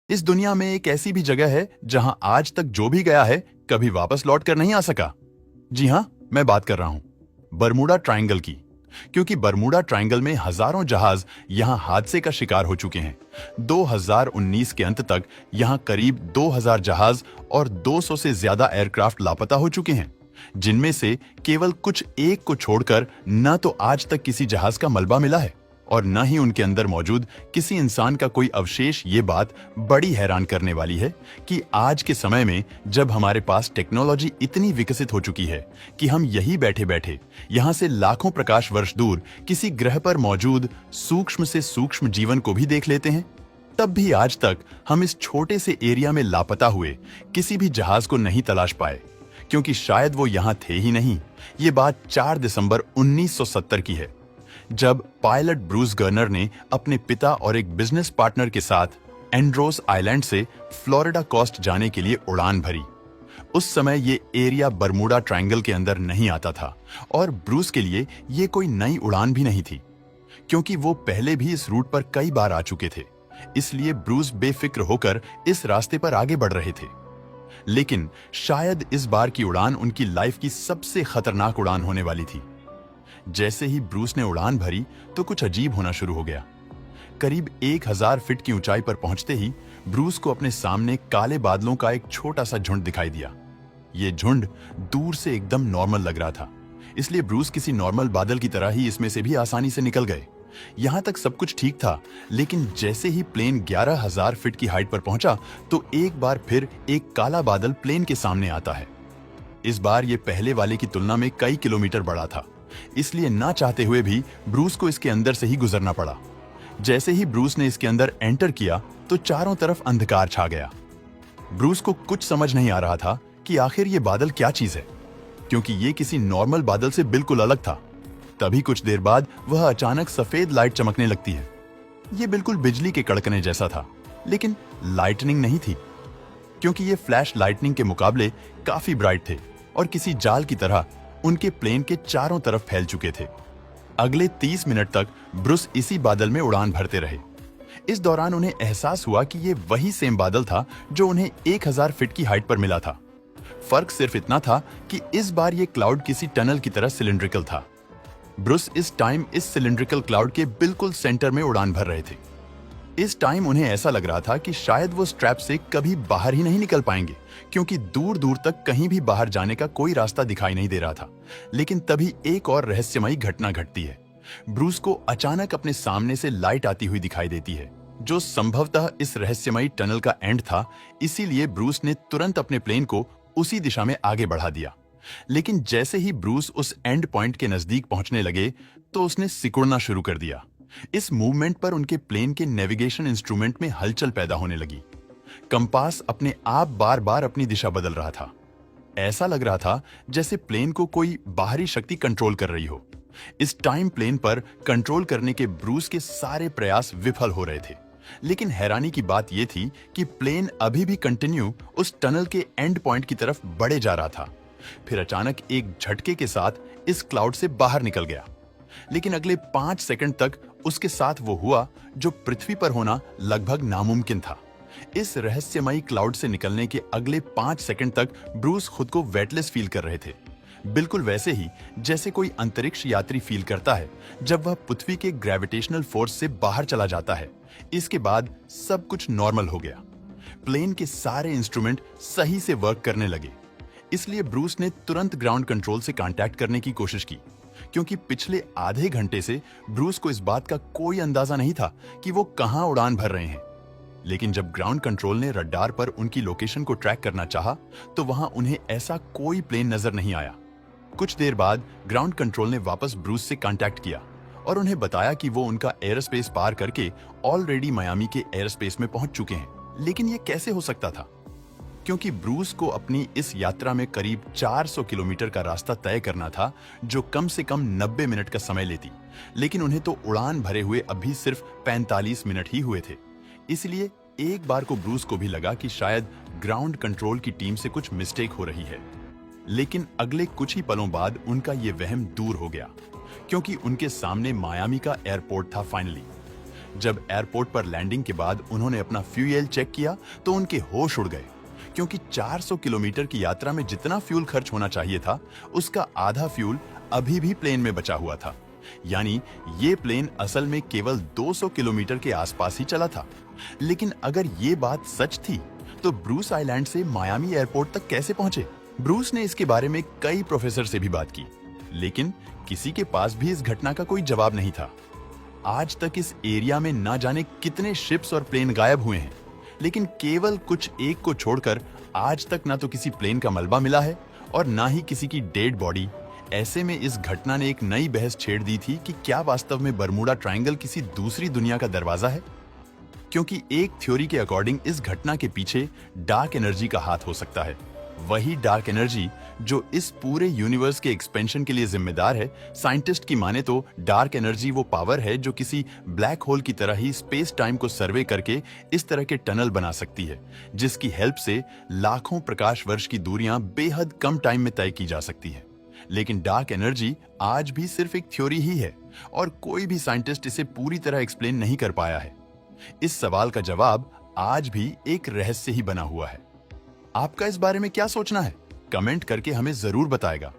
इस दुनिया में एक ऐसी भी जगह है जहां आज तक जो भी गया है कभी वापस लौट कर नहीं आ सका। जी हां, मैं बात कर रहा हूं बरमूडा ट्रायंगल की। क्योंकि बरमूडा ट्रायंगल में हजारों जहाज यहां हादसे का शिकार हो चुके हैं। 2019 के अंत तक यहां करीब 2000 जहाज और 200 से ज्यादा एयरक्राफ्ट लापता हो चुके हैं, जिनमें से केवल कुछ एक को छोड़कर न तो आज तक किसी जहाज का मलबा मिला है और न ही उनके अंदर मौजूद किसी इंसान का कोई अवशेष। ये बात बड़ी हैरान करने वाली है कि आज के समय में जब हमारे पास टेक्नोलॉजी इतनी विकसित हो चुकी है कि हम यही बैठे बैठे यहां से लाखों प्रकाश वर्ष दूर किसी ग्रह पर मौजूद सूक्ष्म से सूक्ष्म जीवन को भी देख लेते हैं, तब भी आज तक हम इस छोटे से एरिया में लापता हुए किसी भी जहाज को नहीं तलाश पाए, क्योंकि शायद वो यहां थे ही नहीं। ये बात 4 दिसंबर 1970 की है, जब पायलट ब्रूस गर्नर ने अपने पिता और एक बिजनेस पार्टनर के साथ एंड्रोस आइलैंड से फ्लोरिडा कोस्ट जाने के लिए उड़ान भरी। उस समय ये एरिया बरमूडा ट्रायंगल के अंदर नहीं आता था और ब्रूस के लिए ये कोई नई उड़ान भी नहीं थी, क्योंकि वो पहले भी इस रूट पर कई बार आ चुके थे। इसलिए ब्रूस बेफिक्र होकर इस रास्ते पर आगे बढ़ रहे थे। लेकिन शायद इस बार की उड़ान उनकी लाइफ की सबसे खतरनाक उड़ान होने वाली थी। जैसे ही ब्रूस ने उड़ान भरी तो कुछ अजीब होना शुरू हो गया। करीब 1000 फीट की ऊंचाई पर पहुंचते ही ब्रूस को अपने सामने काले बादलों का एक छोटा सा झुंड दिखाई दिया। ये झुंड दूर से एकदम नॉर्मल लग रहा था, इसलिए ब्रूस किसी नॉर्मल बादल की तरह ही इसमें से भी आसानी से निकल गए। यहां तक सब कुछ ठीक था, लेकिन जैसे ही प्लेन 11000 फीट की हाइट पर पहुंचा तो एक बार फिर एक काला बादल प्लेन के सामने आता है। इस बार ये पहले वाले की तुलना में कई किलोमीटर बड़ा था, इसलिए ना चाहते हुए भी ब्रूस को इसके अंदर से ही गुजरना पड़ा। जैसे ही ब्रूस ने इसके अंदर एंटर किया तो चारों तरफ अंधकार छा गया। ब्रूस को कुछ समझ नहीं आ रहा था कि आखिर ये बादल क्या चीज है, क्योंकि ये किसी नॉर्मल बादल से बिल्कुल अलग था। तभी कुछ देर बाद वह अचानक सफेद लाइट चमकने लगती है। ये बिल्कुल बिजली के कड़कने जैसा था, लेकिन लाइटनिंग नहीं थी, क्योंकि ये फ्लैश लाइटनिंग के मुकाबले काफी ब्राइट थे और किसी जाल की तरह उनके प्लेन के चारों तरफ फैल चुके थे। अगले 30 मिनट तक ब्रूस इसी बादल में उड़ान भरते रहे। इस दौरान उन्हें एहसास हुआ कि ये वही सेम बादल था जो उन्हें 1000 फीट की हाइट पर मिला था। फर्क सिर्फ इतना था कि इस बार ये क्लाउड किसी टनल की तरह सिलिंड्रिकल था। ब्रूस इस टाइम इस सिलिंड्रिकल क्लाउड के बिल्कुल सेंटर में उड़ान भर रहे थे। इस टाइम उन्हें ऐसा लग रहा था कि शायद वो स्ट्रैप से कभी बाहर ही नहीं निकल पाएंगे, क्योंकि दूर दूर तक कहीं भी बाहर जाने का कोई रास्ता दिखाई नहीं दे रहा था। लेकिन तभी एक और रहस्यमयी घटना घटती है। ब्रूस को अचानक अपने सामने से लाइट आती हुई दिखाई देती है, जो संभवतः इस रहस्यमयी टनल का एंड था। इसीलिए ब्रूस ने तुरंत अपने प्लेन को उसी दिशा में आगे बढ़ा दिया। लेकिन जैसे ही ब्रूस उस एंड पॉइंट के नजदीक पहुंचने लगे तो उसने सिकुड़ना शुरू कर दिया। इस मूवमेंट पर उनके प्लेन के नेविगेशन इंस्ट्रूमेंट में हलचल पैदा होने लगी। कंपास अपने आप बार बार अपनी दिशा बदल रहा था। ऐसा लग रहा था जैसे प्लेन को कोई बाहरी शक्ति कंट्रोल कर रही हो। इस टाइम प्लेन पर कंट्रोल करने के ब्रूस के सारे प्रयास विफल हो रहे थे। लेकिन हैरानी की बात यह थी कि प्लेन अभी भी कंटिन्यू उस टनल के एंड पॉइंट की तरफ बढ़े जा रहा था। फिर अचानक एक झटके के साथ इस क्लाउड से बाहर निकल गया। लेकिन अगले 5 सेकंड तक उसके साथ वो हुआ जो पृथ्वी पर होना लगभग नामुमकिन था। इस रहस्यमयी क्लाउड से निकलने के अगले 5 सेकंड तक ब्रूस खुद को वेटलेस फील कर रहे थे, बिल्कुल वैसे ही जैसे कोई अंतरिक्ष यात्री फील करता है जब वह पृथ्वी के ग्रेविटेशनल फोर्स से बाहर चला जाता है। इसके बाद सब कुछ नॉर्मल हो गया। प्लेन के सारे इंस्ट्रूमेंट सही से वर्क करने लगे। इसलिए ब्रूस ने तुरंत ग्राउंड कंट्रोल से कांटेक्ट करने की कोशिश की, क्योंकि पिछले आधे घंटे से ब्रूस को इस बात का कोई अंदाजा नहीं था कि वो कहां उड़ान भर रहे हैं। लेकिन जब ग्राउंड कंट्रोल ने रडार पर उनकी लोकेशन को ट्रैक करना चाहा तो वहां उन्हें ऐसा कोई प्लेन नजर नहीं आया। कुछ देर बाद ग्राउंड कंट्रोल ने वापस ब्रूस से कांटेक्ट किया और उन्हें बताया कि वो उनका एयरस्पेस पार करके ऑलरेडी मायामी के एयरस्पेस में पहुंच चुके हैं। लेकिन ये कैसे हो सकता था, क्योंकि ब्रूस को अपनी इस यात्रा में करीब 400 किलोमीटर का रास्ता तय करना था, जो कम से कम 90 मिनट का समय लेती। लेकिन उन्हें तो उड़ान भरे हुए अभी सिर्फ 45 मिनट ही हुए थे। इसलिए एक बार को ब्रूस को भी लगा कि शायद ग्राउंड कंट्रोल की टीम से कुछ मिस्टेक हो रही है। लेकिन अगले कुछ ही पलों बाद उनका ये वहम दूर हो गया, क्योंकि उनके सामने मायामी का एयरपोर्ट था। फाइनली जब एयरपोर्ट पर लैंडिंग के बाद उन्होंने अपना फ्यूल चेक किया तो उनके होश उड़ गए, क्योंकि 400 किलोमीटर की यात्रा में जितना फ्यूल खर्च होना चाहिए था उसका आधा फ्यूल अभी भी प्लेन में बचा हुआ था। यानी ये प्लेन असल में केवल 200 किलोमीटर के आसपास ही चला था। लेकिन अगर ये बात सच थी तो ब्रूस आइलैंड से मायामी एयरपोर्ट तक कैसे पहुंचे? ब्रूस ने इसके बारे में कई प्रोफेसर से भी बात की, लेकिन किसी के पास भी इस घटना का कोई जवाब नहीं था। आज तक इस एरिया में ना जाने कितने शिप्स और प्लेन गायब हुए हैं, लेकिन केवल कुछ एक को छोड़कर आज तक ना तो किसी प्लेन का मलबा मिला है और ना ही किसी की डेड बॉडी। ऐसे में इस घटना ने एक नई बहस छेड़ दी थी कि क्या वास्तव में बरमूडा ट्रायंगल किसी दूसरी दुनिया का दरवाजा है? क्योंकि एक थ्योरी के अकॉर्डिंग इस घटना के पीछे डार्क एनर्जी का हाथ हो सकता है। वही डार्क एनर्जी जो इस पूरे यूनिवर्स के एक्सपेंशन के लिए जिम्मेदार है। साइंटिस्ट की माने तो डार्क एनर्जी वो पावर है जो किसी ब्लैक होल की तरह ही स्पेस टाइम को सर्वे करके इस तरह के टनल बना सकती है, जिसकी हेल्प से लाखों प्रकाश वर्ष की दूरियां बेहद कम टाइम में तय की जा सकती है। लेकिन डार्क एनर्जी आज भी सिर्फ एक थ्योरी ही है और कोई भी साइंटिस्ट इसे पूरी तरह एक्सप्लेन नहीं कर पाया है। इस सवाल का जवाब आज भी एक रहस्य ही बना हुआ है। आपका इस बारे में क्या सोचना है? कमेंट करके हमें जरूर बताएगा।